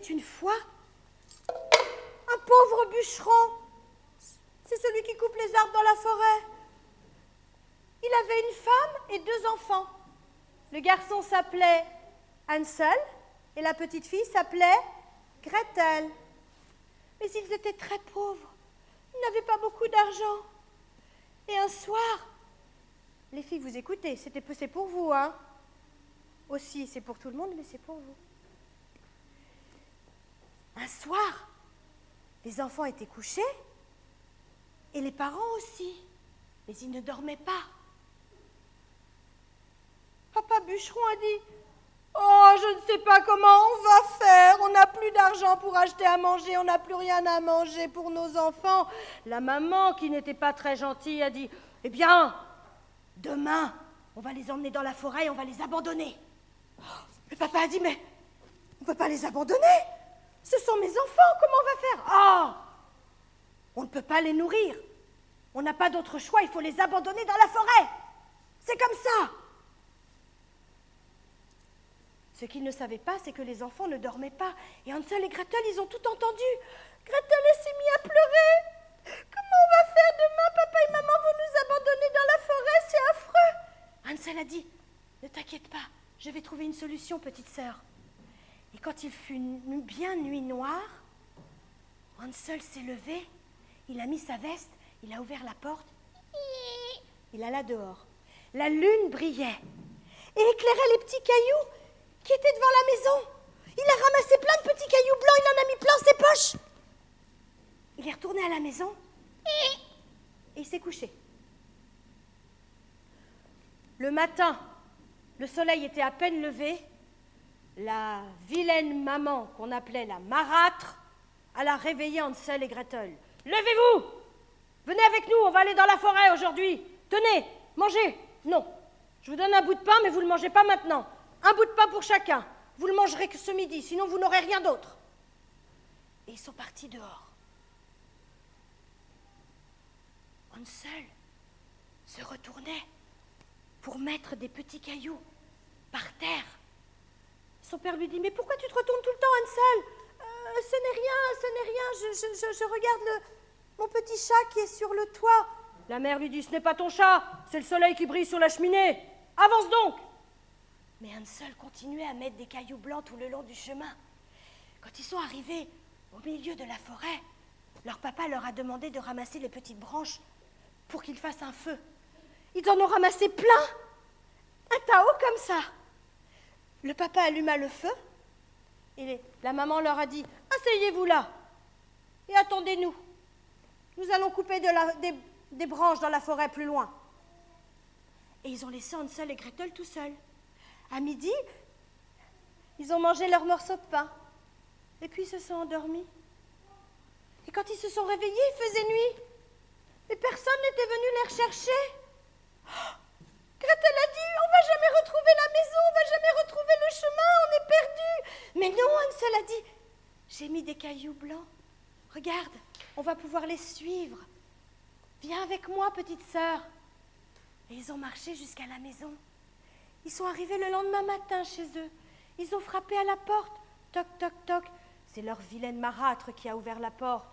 une fois un pauvre bûcheron. C'est celui qui coupe les arbres dans la forêt. Il avait une femme et 2 enfants. Le garçon s'appelait Hansel et la petite fille s'appelait Gretel. Mais ils étaient très pauvres. Ils n'avaient pas beaucoup d'argent. Et un soir, les filles, vous écoutez, c'est pour vous, hein? Aussi, c'est pour tout le monde, mais c'est pour vous. Un soir, les enfants étaient couchés et les parents aussi, mais ils ne dormaient pas. Papa bûcheron a dit « Oh, je ne sais pas comment on va faire, on n'a plus d'argent pour acheter à manger, on n'a plus rien à manger pour nos enfants. » La maman, qui n'était pas très gentille, a dit « Eh bien, demain, on va les emmener dans la forêt et on va les abandonner. » Le papa a dit « Mais on ne peut pas les abandonner, ce sont mes enfants, comment on va faire? » « Ah, on ne peut pas les nourrir, on n'a pas d'autre choix, il faut les abandonner dans la forêt. C'est comme ça. » Ce qu'ils ne savaient pas, c'est que les enfants ne dormaient pas. Et Hansel et Gretel, ils ont tout entendu. Gretel s'est mise à pleurer. « Comment on va faire demain? Papa et maman vont nous abandonner dans la forêt, c'est affreux. » Hansel a dit « Ne t'inquiète pas, je vais trouver une solution, petite sœur. » Et quand il fut bien nuit noire, Hansel s'est levé, il a mis sa veste, il a ouvert la porte, il alla dehors. La lune brillait et éclairait les petits cailloux qui étaient devant la maison. Il a ramassé plein de petits cailloux blancs, il en a mis plein ses poches. Il est retourné à la maison et il s'est couché. Le matin, le soleil était à peine levé. La vilaine maman, qu'on appelait la marâtre, alla réveiller Hansel et Gretel. « Levez-vous! Venez avec nous, on va aller dans la forêt aujourd'hui. Tenez, mangez. Non, je vous donne un bout de pain, mais vous ne le mangez pas maintenant. Un bout de pain pour chacun. Vous le mangerez que ce midi, sinon vous n'aurez rien d'autre. » Et ils sont partis dehors. Hansel se retournait pour mettre des petits cailloux par terre. Son père lui dit « Mais pourquoi tu te retournes tout le temps, Hansel ? Ce n'est rien. Je regarde mon petit chat qui est sur le toit. » La mère lui dit « Ce n'est pas ton chat, c'est le soleil qui brille sur la cheminée. Avance donc !» Mais Hansel continuait à mettre des cailloux blancs tout le long du chemin. Quand ils sont arrivés au milieu de la forêt, leur papa leur a demandé de ramasser les petites branches pour qu'ils fassent un feu. Ils en ont ramassé plein, un tas haut comme ça. Le papa alluma le feu et la maman leur a dit « Asseyez-vous là et attendez-nous. Nous allons couper des branches dans la forêt plus loin. » Et ils ont laissé Hansel et Gretel tout seuls. À midi, ils ont mangé leur morceau de pain et puis ils se sont endormis. Et quand ils se sont réveillés, il faisait nuit. Et personne n'était venu les rechercher. Oh, Gretel a dit « On va jamais retrouver la maison, on va jamais retrouver le chemin, on est perdus. » Mais non, Hansel a dit « J'ai mis des cailloux blancs. Regarde, on va pouvoir les suivre. Viens avec moi, petite sœur. » Et ils ont marché jusqu'à la maison. Ils sont arrivés le lendemain matin chez eux. Ils ont frappé à la porte. Toc, toc, toc. C'est leur vilaine marâtre qui a ouvert la porte.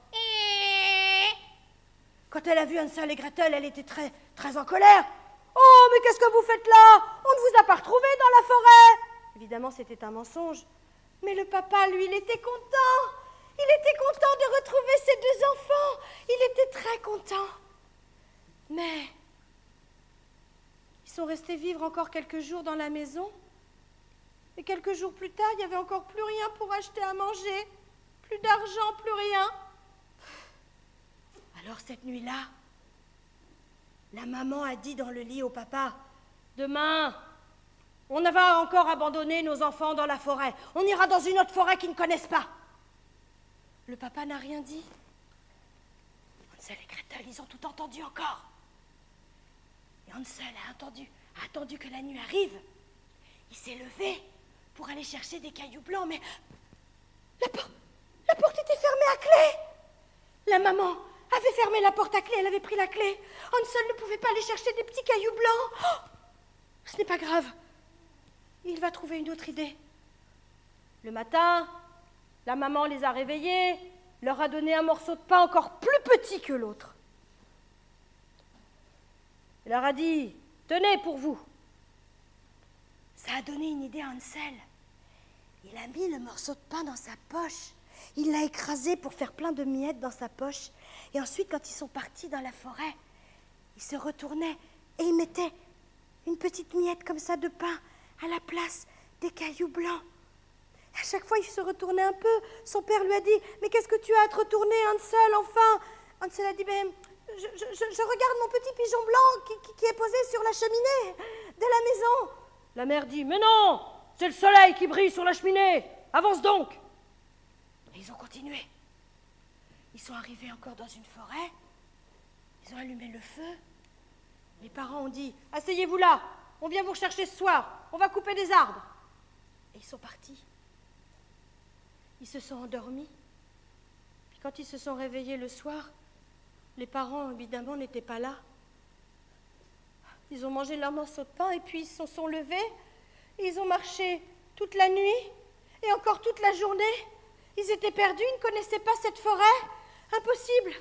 Quand elle a vu Hansel et Gretel, elle était très, très en colère. « Oh, mais qu'est-ce que vous faites là? On ne vous a pas retrouvés dans la forêt !» Évidemment, c'était un mensonge. Mais le papa, lui, il était content. Il était content de retrouver ses 2 enfants. Il était très content. Mais ils sont restés vivre encore quelques jours dans la maison. Et quelques jours plus tard, il n'y avait encore plus rien pour acheter à manger. Plus d'argent, plus rien. Alors cette nuit-là, la maman a dit dans le lit au papa « Demain, on va encore abandonner nos enfants dans la forêt. On ira dans une autre forêt qu'ils ne connaissent pas. » Le papa n'a rien dit. Hansel et Gretel, ils ont tout entendu encore. Et Hansel a attendu que la nuit arrive. Il s'est levé pour aller chercher des cailloux blancs, mais la porte était fermée à clé. La maman avait fermé la porte à clé, elle avait pris la clé. Hansel ne pouvait pas aller chercher des petits cailloux blancs. Oh, ce n'est pas grave. Il va trouver une autre idée. Le matin, La maman les a réveillés, leur a donné un morceau de pain encore plus petit que l'autre. Elle leur a dit, tenez pour vous. Ça a donné une idée à Hansel. Il a mis le morceau de pain dans sa poche. Il l'a écrasé pour faire plein de miettes dans sa poche. Et ensuite, quand ils sont partis dans la forêt, il se retournait et il mettait une petite miette comme ça de pain à la place des cailloux blancs. À chaque fois, il se retournait un peu. Son père lui a dit, « Mais qu'est-ce que tu as à te retourner, Hansel, enfin ?» Hansel a dit, « Ben, je regarde mon petit pigeon blanc qui est posé sur la cheminée de la maison. » La mère dit, « Mais non, c'est le soleil qui brille sur la cheminée. Avance donc !» Et ils ont continué. Ils sont arrivés encore dans une forêt. Ils ont allumé le feu. Les parents ont dit, « Asseyez-vous là, on vient vous rechercher ce soir. On va couper des arbres. » Et ils sont partis. Ils se sont endormis. Puis quand ils se sont réveillés le soir, les parents, évidemment, n'étaient pas là. Ils ont mangé leur morceau de pain et puis ils se sont levés. Et ils ont marché toute la nuit et encore toute la journée. Ils étaient perdus, ils ne connaissaient pas cette forêt. Impossible.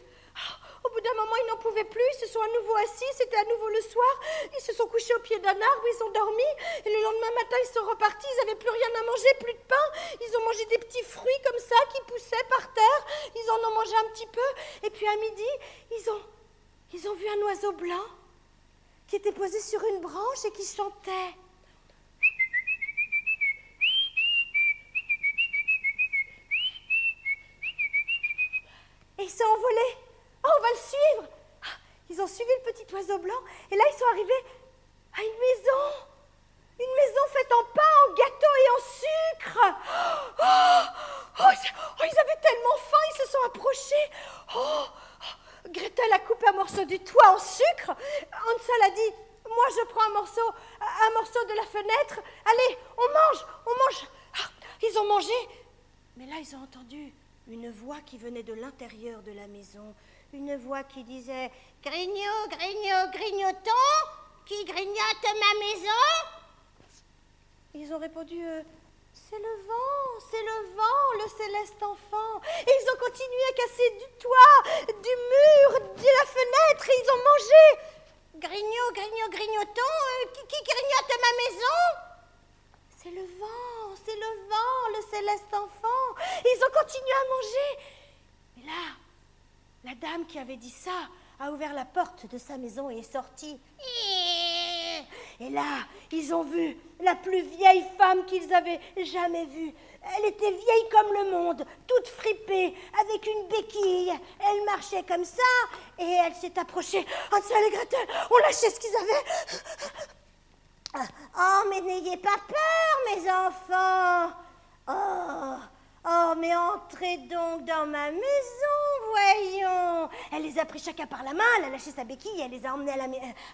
Au bout d'un moment, ils n'en pouvaient plus, ils se sont à nouveau assis, c'était à nouveau le soir, ils se sont couchés au pied d'un arbre, ils ont dormi, et le lendemain matin, ils sont repartis, ils n'avaient plus rien à manger, plus de pain, ils ont mangé des petits fruits comme ça qui poussaient par terre, ils en ont mangé un petit peu, et puis à midi, ils ont vu un oiseau blanc qui était posé sur une branche et qui chantait. Et ils sont envolés. Oh, on va le suivre. Ils ont suivi le petit oiseau blanc. Et là, ils sont arrivés à une maison. Une maison faite en pain, en gâteau et en sucre. Ils avaient tellement faim, ils se sont approchés. Gretel a coupé un morceau du toit en sucre. Hansel a dit, moi je prends un morceau de la fenêtre. Allez, on mange. Ils ont mangé. Mais là, ils ont entendu une voix qui venait de l'intérieur de la maison. Une voix qui disait « Grignot, grignot, grignoton, qui grignote ma maison ?» Ils ont répondu « C'est le vent, le céleste enfant. » Et ils ont continué à casser du toit, du mur, de la fenêtre, et ils ont mangé. « Grignot, grignot, grignoton, qui grignote ma maison ?» C'est le vent, le céleste enfant. Et ils ont continué à manger. Et là, la dame qui avait dit ça a ouvert la porte de sa maison et est sortie. Et là, ils ont vu la plus vieille femme qu'ils avaient jamais vue. Elle était vieille comme le monde, toute fripée, avec une béquille. Elle marchait comme ça et elle s'est approchée. Hansel et Gretel ont lâché ce qu'ils avaient. Oh, mais n'ayez pas peur, mes enfants. Oh, mais entrez donc dans ma maison, voyons. Elle les a pris chacun par la main, elle a lâché sa béquille, elle les a emmenés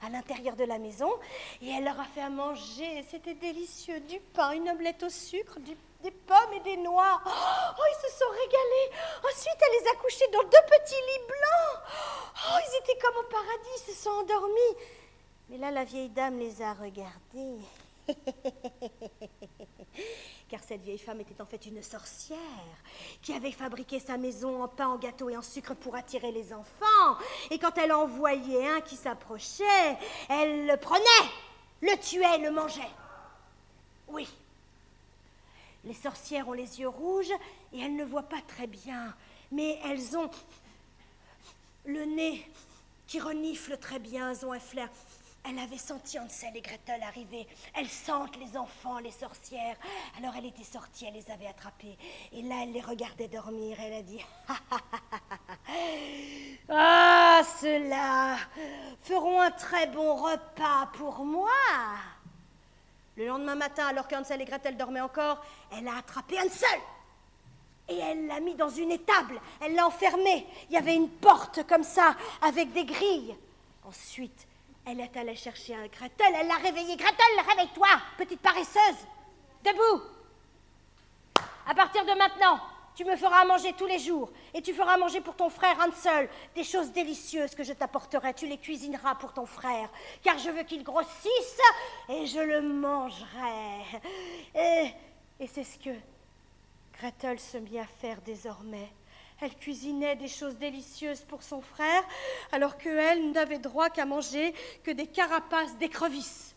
à l'intérieur de la maison et elle leur a fait à manger. C'était délicieux, du pain, une omelette au sucre, des pommes et des noix. Oh, ils se sont régalés. Ensuite, elle les a couchés dans 2 petits lits blancs. Oh, ils étaient comme au paradis, ils se sont endormis. Mais là, la vieille dame les a regardés. Car cette vieille femme était en fait une sorcière qui avait fabriqué sa maison en pain, en gâteau et en sucre pour attirer les enfants. Et quand elle en voyait un qui s'approchait, elle le prenait, le tuait, le mangeait. Oui. Les sorcières ont les yeux rouges et elles ne voient pas très bien, mais elles ont le nez qui renifle très bien, elles ont un flair. Elle avait senti Hansel et Gretel arriver. Elles sentent les enfants, les sorcières. Alors elle était sortie, elle les avait attrapés. Et là, elle les regardait dormir. Elle a dit « Ah, ceux-là feront un très bon repas pour moi. » Le lendemain matin, alors qu'Hansel et Gretel dormaient encore, elle a attrapé Hansel. Et elle l'a mis dans une étable. Elle l'a enfermé. Il y avait une porte comme ça, avec des grilles. Ensuite, elle est allée chercher un Gretel, elle l'a réveillée. « Gretel, réveille-toi, petite paresseuse. Debout. À partir de maintenant, tu me feras à manger tous les jours. Et tu feras à manger pour ton frère Hansel des choses délicieuses que je t'apporterai. Tu les cuisineras pour ton frère, car je veux qu'il grossisse et je le mangerai. » Et c'est ce que Gretel se mit à faire désormais. Elle cuisinait des choses délicieuses pour son frère, alors qu'elle n'avait droit qu'à manger que des carapaces d'écrevisses.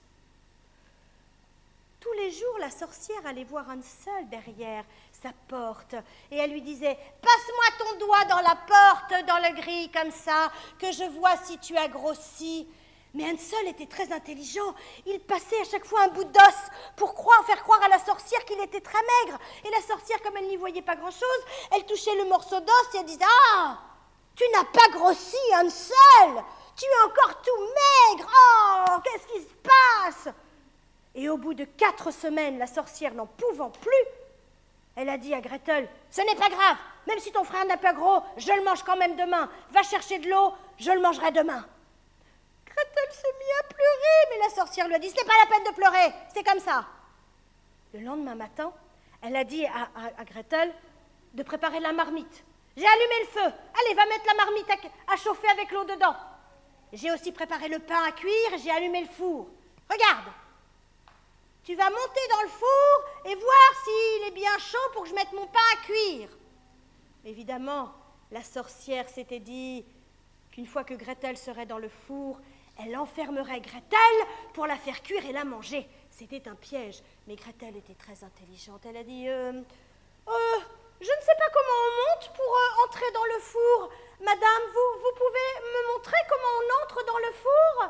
Tous les jours, la sorcière allait voir Hansel derrière sa porte et elle lui disait « Passe-moi ton doigt dans la porte, dans le gris, comme ça, que je vois si tu as grossi. » Mais Hansel était très intelligent. Il passait à chaque fois un bout d'os pour faire croire à la sorcière qu'il était très maigre. Et la sorcière, comme elle n'y voyait pas grand-chose, elle touchait le morceau d'os et elle disait « Ah, tu n'as pas grossi, Hansel. Tu es encore tout maigre. Oh, qu'est-ce qui se passe ?» Et au bout de 4 semaines, la sorcière n'en pouvant plus, elle a dit à Gretel « Ce n'est pas grave, même si ton frère n'est pas gros, je le mange quand même demain. Va chercher de l'eau, je le mangerai demain. » Gretel se mit à pleurer, mais la sorcière lui a dit « Ce n'est pas la peine de pleurer, c'est comme ça. » Le lendemain matin, elle a dit à Gretel de préparer la marmite. « J'ai allumé le feu, allez, va mettre la marmite à chauffer avec l'eau dedans. J'ai aussi préparé le pain à cuire et j'ai allumé le four. Regarde, tu vas monter dans le four et voir s'il est bien chaud pour que je mette mon pain à cuire. » Évidemment, la sorcière s'était dit qu'une fois que Gretel serait dans le four, elle enfermerait Gretel pour la faire cuire et la manger. C'était un piège, mais Gretel était très intelligente. Elle a dit je ne sais pas comment on monte pour entrer dans le four. Madame, vous pouvez me montrer comment on entre dans le four?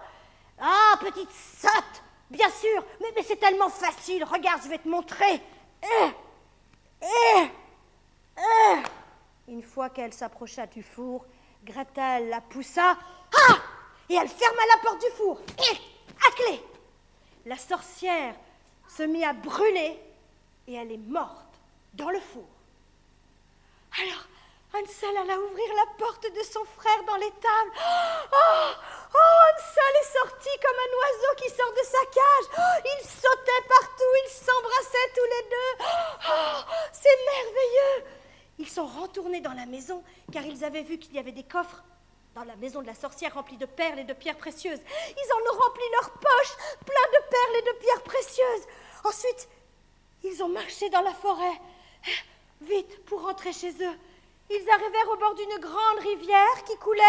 Ah, petite sotte, bien sûr, mais c'est tellement facile. Regarde, je vais te montrer. Une fois qu'elle s'approcha du four, Gretel la poussa. Ah! Et elle ferma la porte du four, à clé. La sorcière se mit à brûler et elle est morte dans le four. Alors, Hansel alla ouvrir la porte de son frère dans l'étable. Hansel est sorti comme un oiseau qui sort de sa cage. Il sautait partout, ils s'embrassaient tous les deux. C'est merveilleux. Ils sont retournés dans la maison car ils avaient vu qu'il y avait des coffres dans la maison de la sorcière remplie de perles et de pierres précieuses. Ils en ont rempli leurs poches, plein de perles et de pierres précieuses. Ensuite, ils ont marché dans la forêt, vite pour rentrer chez eux. Ils arrivèrent au bord d'une grande rivière qui coulait.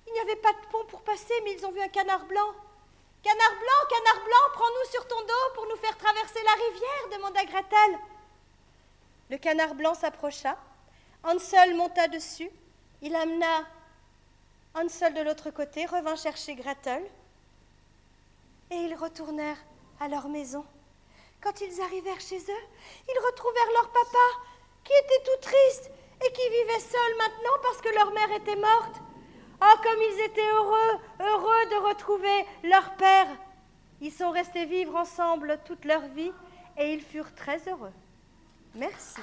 Il n'y avait pas de pont pour passer, mais ils ont vu un canard blanc. « Canard blanc, prends-nous sur ton dos pour nous faire traverser la rivière » demanda Gretel. Le canard blanc s'approcha. Hansel monta dessus. Il amena Hansel de l'autre côté, revint chercher Gretel, et ils retournèrent à leur maison. Quand ils arrivèrent chez eux, ils retrouvèrent leur papa, qui était tout triste et qui vivait seul maintenant parce que leur mère était morte. Oh, comme ils étaient heureux de retrouver leur père. Ils sont restés vivre ensemble toute leur vie et ils furent très heureux. Merci.